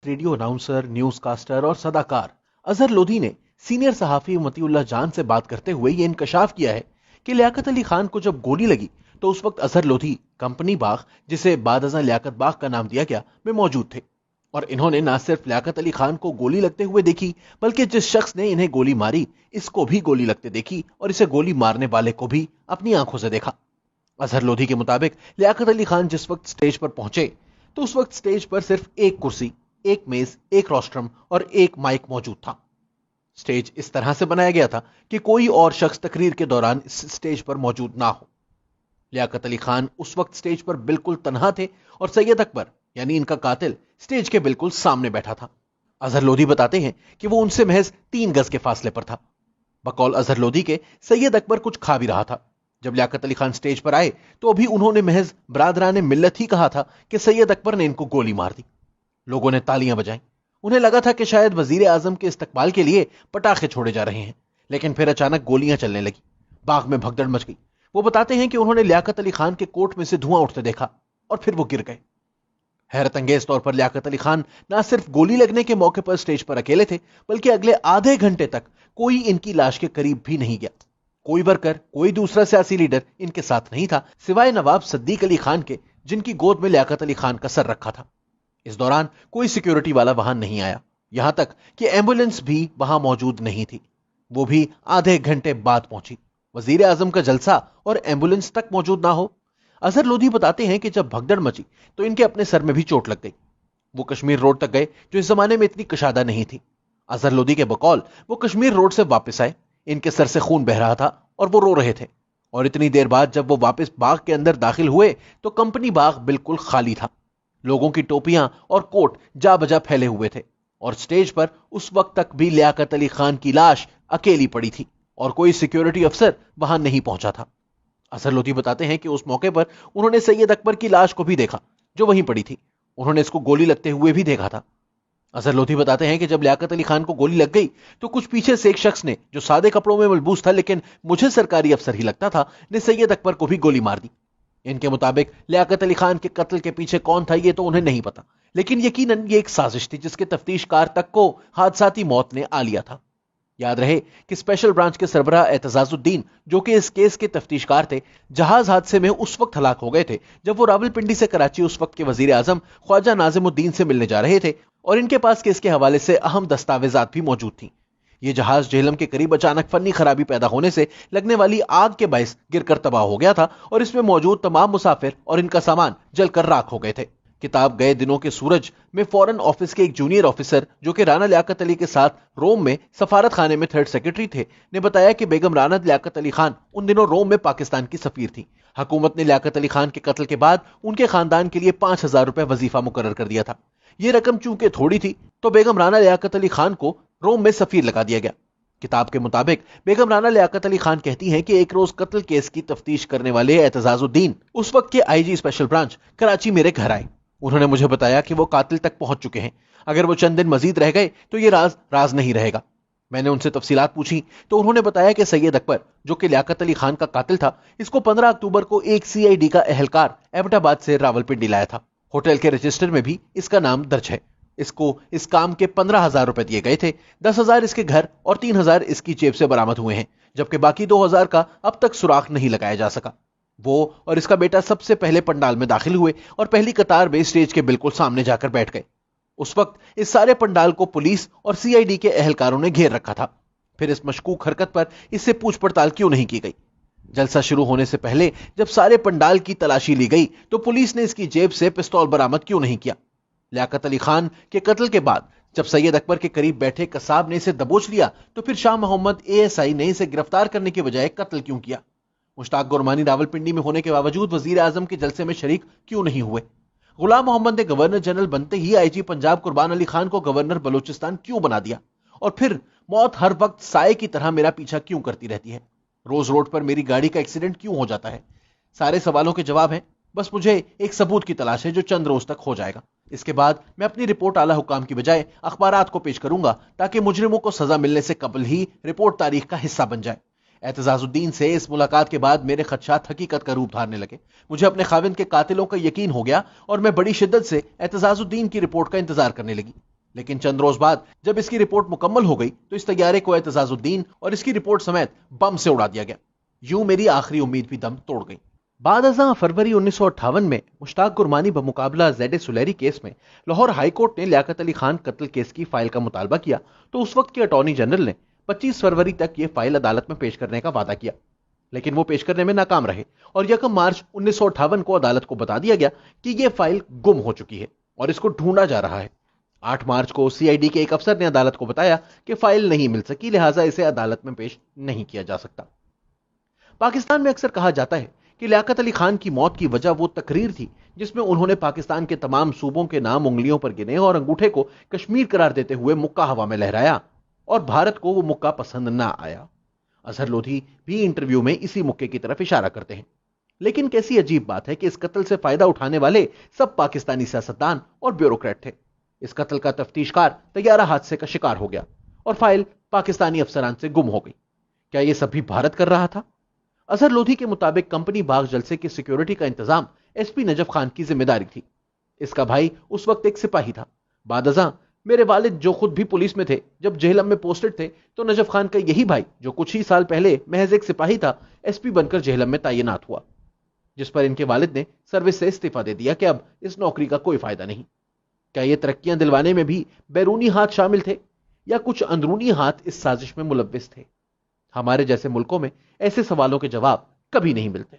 Radio announcer, news caster और सदाकार अजहर लोधी ने senior सहाफी Matiullah जान से बात करते हुए ये इंकशाफ किया है कि लियाकत अली खान को जब गोली लगी तो उस वक्त अजहर लोधी कंपनी बाग, जिसे बाद अज़ां लियाकत बाग का नाम दिया गया, में मौजूद थे। और इन्होंने न सिर्फ लियाकत अली खान को गोली लगते हुए देखी, बल्कि जिस शख्स ने इन्हें गोली मारी इसको भी गोली लगते देखी और इसे गोली मारने वाले को भी अपनी आंखों से देखा। अजहर लोधी के मुताबिक लियाकत अली खान जिस वक्त स्टेज पर पहुंचे तो उस वक्त स्टेज पर सिर्फ एक कुर्सी, एक मेज, एक रोस्ट्रम और एक माइक मौजूद था। स्टेज इस तरह से बनाया गया था कि कोई और शख्स तकरीर के दौरान इस स्टेज पर मौजूद ना हो। लियाकत अली खान उस वक्त स्टेज पर बिल्कुल तन्हा थे और सैयद अकबर यानी इनका कातिल स्टेज के बिल्कुल सामने बैठा था। अजहर लोधी बताते हैं कि वो उनसे महज 3 गज के फासले पर था। बकौल अजहर लोधी के, सैयद अकबर कुछ खा भी रहा था। जब लियाकत अली खान स्टेज पर आए तो अभी उन्होंने महज बरादराने मिल्लत ही कहा था कि सैयद अकबर ने इनको गोली मार दी। लोगों ने तालियां बजाईं। उन्हें लगा था कि शायद वजीर आजम के इस्तकबाल के लिए पटाखे छोड़े जा रहे हैं, लेकिन फिर अचानक गोलियां चलने लगी। बाग में भगदड़ मच गई। वो बताते हैं कि उन्होंने लियाकत अली खान के कोट में से धुआं उठते देखा और फिर वो गिर गए। हैरत अंगेज तौर पर लियाकत अली खान न सिर्फ गोली लगने के मौके पर स्टेज पर अकेले थे, बल्कि अगले आधे घंटे तक कोई इनकी लाश के करीब भी नहीं गया। कोई वर्कर, कोई दूसरा सियासी लीडर इनके साथ नहीं था, सिवाय नवाब सद्दीक अली खान के, जिनकी गोद में लियाकत अली खान का सर रखा था। इस दौरान कोई सिक्योरिटी वाला वहां नहीं आया, यहां तक कि एम्बुलेंस भी वहां मौजूद नहीं थी। वो भी आधे घंटे बाद पहुंची। वजीर आजम का जलसा और एम्बुलेंस तक मौजूद ना हो। अजहर लोधी बताते हैं कि जब भगदड़ मची तो इनके अपने सर में भी चोट लग गई। वो कश्मीर रोड तक गए, जो इस जमाने में इतनी कशादा नहीं थी। अजहर लोधी के बकौल वो कश्मीर रोड से वापस आए। इनके सर से खून बह रहा था और वो रो रहे थे। और इतनी देर बाद जब वो वापस बाग के अंदर दाखिल हुए तो कंपनी बाग बिल्कुल खाली था। लोगों की टोपियां और कोट जा बजा फैले हुए थे और स्टेज पर उस वक्त तक भी लियाकत अली खान की लाश अकेली पड़ी थी और कोई सिक्योरिटी अफसर वहां नहीं पहुंचा था। अजहर लोधी बताते हैं कि उस मौके पर उन्होंने सैयद अकबर की लाश को भी देखा, जो वहीं पड़ी थी। उन्होंने इसको गोली लगते हुए भी देखा था। अजहर लोधी बताते हैं कि जब लियाकत अली खान को गोली लग गई तो कुछ पीछे से एक शख्स ने, जो सादे कपड़ों में मलबूस था लेकिन मुझे सरकारी अफसर ही लगता था, ने सैयद अकबर को भी गोली मार दी। इनके मुताबिक लियाकत अली खान के कत्ल के पीछे कौन था ये तो उन्हें नहीं पता, लेकिन यकीनन ये एक साजिश थी जिसके तफ्तीशकार तक को हादसाती मौत ने आ लिया था। याद रहे कि स्पेशल ब्रांच के सरबराह एतजाजुद्दीन, जो कि इस केस के तफ्तीशकार थे, जहाज हादसे में उस वक्त हलाक हो गए थे जब वो रावलपिंडी से कराची उस वक्त के वजीर आजम ख्वाजा नाजिमुद्दीन से मिलने जा रहे थे और इनके पास केस के हवाले से अहम दस्तावेजात भी मौजूद थी। ये जहाज झेलम के करीब अचानक फनी खराबी पैदा होने से लगने वाली आग के बायस गिरकर तबाह हो गया था और इसमें मौजूद तमाम मुसाफिर और इनका सामान जलकर राख हो गए थे। किताब गए दिनों के सूरज में फॉरेन ऑफिस के एक जूनियर ऑफिसर, जो कि राना लियाकत अली के साथ रोम में सफारत खाने में 3rd सेक्रेटरी थे, ने बताया कि बेगम राना लियाकत अली खान उन दिनों रोम में पाकिस्तान की सफीर थी। हुकूमत ने लियाकत अली खान के कत्ल के बाद उनके खानदान के लिए 5000 रुपए वजीफा मुकर्रर कर दिया था। यह रकम चूंकि थोड़ी थी तो बेगम राना लियाकत अली खान को रोम में सफीर लगा दिया गया। किताब के मुताबिक बेगम राना लियाकत अली खान कहती हैं कि एक रोज कत्ल केस की तफ्तीश करने वाले एतजाजुद्दीन, उस वक्त के आईजी स्पेशल ब्रांच, कराची मेरे घर आए। उन्होंने मुझे बताया कि वो कातिल तक पहुंच चुके हैं। अगर वो चंद दिन मजीद रह गए तो ये राज नहीं रहेगा। मैंने उनसे तफसीलात पूछी तो उन्होंने बताया कि सैयद अकबर, जो कि लियाकत अली खान का कातिल था, इसको 15 अक्टूबर को एक CID का एहलकार एबटाबाद से रावलपिंडी लाया था। होटल के रजिस्टर में भी इसका नाम दर्ज है। इसको इस काम के 15,000 रुपए दिए गए थे। 10,000 इसके घर और 3,000 इसकी जेब से बरामद हुए हैं, जबकि बाकी 2,000 का अब तक सुराख नहीं लगाया जा सका। वो और इसका बेटा सबसे पहले पंडाल में दाखिल हुए और पहली कतार में स्टेज के बिल्कुल सामने जाकर बैठ गए। उस वक्त इस सारे पंडाल को पुलिस और CID के एहलकारों ने घेर रखा था। फिर इस मशकूक हरकत पर इससे पूछ पड़ताल क्यों नहीं की गई? जलसा शुरू होने से पहले जब सारे पंडाल की तलाशी ली गई तो पुलिस ने इसकी जेब से पिस्तौल बरामद क्यों नहीं किया? लियाकत अली खान के कत्ल के बाद जब सैयद अकबर के करीब बैठे कसाब ने इसे दबोच लिया तो फिर शाह मोहम्मद ASI ने इसे गिरफ्तार करने के बजाय कत्ल क्यों किया? मुश्ताक गुरमानी रावलपिंडी में होने के बावजूद वजीर आजम के जलसे में शरीक क्यों नहीं हुए? गुलाम मोहम्मद ने गवर्नर जनरल बनते ही IG पंजाब कुर्बान अली खान को गवर्नर बलूचिस्तान क्यों बना दिया? और फिर मौत हर वक्त साए की तरह मेरा पीछा क्यों करती रहती है? रोज रोड पर मेरी गाड़ी का एक्सीडेंट क्यों हो जाता है? सारे सवालों के जवाब हैं, बस मुझे एक सबूत की तलाश है जो चंद रोज तक हो जाएगा। इसके बाद मैं अपनी रिपोर्ट आला हुकाम की बजाय अखबारात को पेश करूंगा ताकि मुजरिमों को सजा मिलने से कबल ही रिपोर्ट तारीख का हिस्सा बन जाए। एतजाजुद्दीन से इस मुलाकात के बाद मेरे खदशात हकीकत का रूप धारने लगे। मुझे अपने खाविंद के कातिलों का यकीन हो गया और मैं बड़ी शिद्दत से एतजाजुद्दीन की रिपोर्ट का इंतजार करने लगी। लेकिन चंद रोज बाद जब इसकी रिपोर्ट मुकम्मल हो गई तो इस तैयारे को एतजाजुद्दीन और इसकी रिपोर्ट समेत बम से उड़ा दिया गया। यूं मेरी आखिरी उम्मीद भी दम तोड़ गई। बाद अज़ां फरवरी 1958 में मुश्ताक गुरमानी बमुकाबला ज़ेड सुलेरी केस में लाहौर हाई कोर्ट ने लियाकत अली खान कत्ल केस की फाइल का मुतालबा किया तो उस वक्त के अटॉर्नी जनरल ने 25 फरवरी तक यह फाइल अदालत में पेश करने का वादा किया, लेकिन वो पेश करने में नाकाम रहे और 1 मार्च 1958 को अदालत को बता दिया गया कि यह फाइल गुम हो चुकी है और इसको ढूंढा जा रहा है। 8 मार्च को सीआईडी के एक अफसर ने अदालत को बताया कि फाइल नहीं मिल सकी, लिहाजा इसे अदालत में पेश नहीं किया जा सकता। पाकिस्तान में अक्सर कहा जाता है कि लियाकत अली खान की मौत की वजह वो तकरीर थी जिसमें उन्होंने पाकिस्तान के तमाम सूबों के नाम उंगलियों पर गिने और अंगूठे को कश्मीर करार देते हुए मुक्का हवा में लहराया और भारत को वो मुक्का पसंद ना आया। अजहर लोधी भी इंटरव्यू में इसी मुक्के की तरफ इशारा करते हैं। लेकिन कैसी अजीब बात है कि इस कत्ल से फायदा उठाने वाले सब पाकिस्तानी सियासतदान और ब्यूरोक्रेट थे। इस कत्ल का तफ्तीशकार तैयारा हादसे का शिकार हो गया और फाइल पाकिस्तानी अफसरान से गुम हो गई। क्या यह सब भी भारत कर रहा था? अजहर लोधी के मुताबिक कंपनी बाग जलसे की सिक्योरिटी का इंतजाम एसपी नजफ खान की जिम्मेदारी थी। इसका भाई उस वक्त एक सिपाही था। बाद अज़ां मेरे वालिद जो खुद भी पुलिस में थे, जब जेहलम में पोस्टेड थे तो नजफ खान का यही भाई जो कुछ ही साल पहले महज एक सिपाही था, एसपी बनकर जेहलम में तैनात हुआ, जिस पर इनके वालिद ने सर्विस से इस्तीफा दे दिया कि अब इस नौकरी का कोई फायदा नहीं। क्या ये तरक्कियां दिलवाने में भी बैरूनी हाथ शामिल थे या कुछ अंदरूनी हाथ इस साजिश में मुलव्विस थे? हमारे जैसे मुल्कों में ऐसे सवालों के जवाब कभी नहीं मिलते।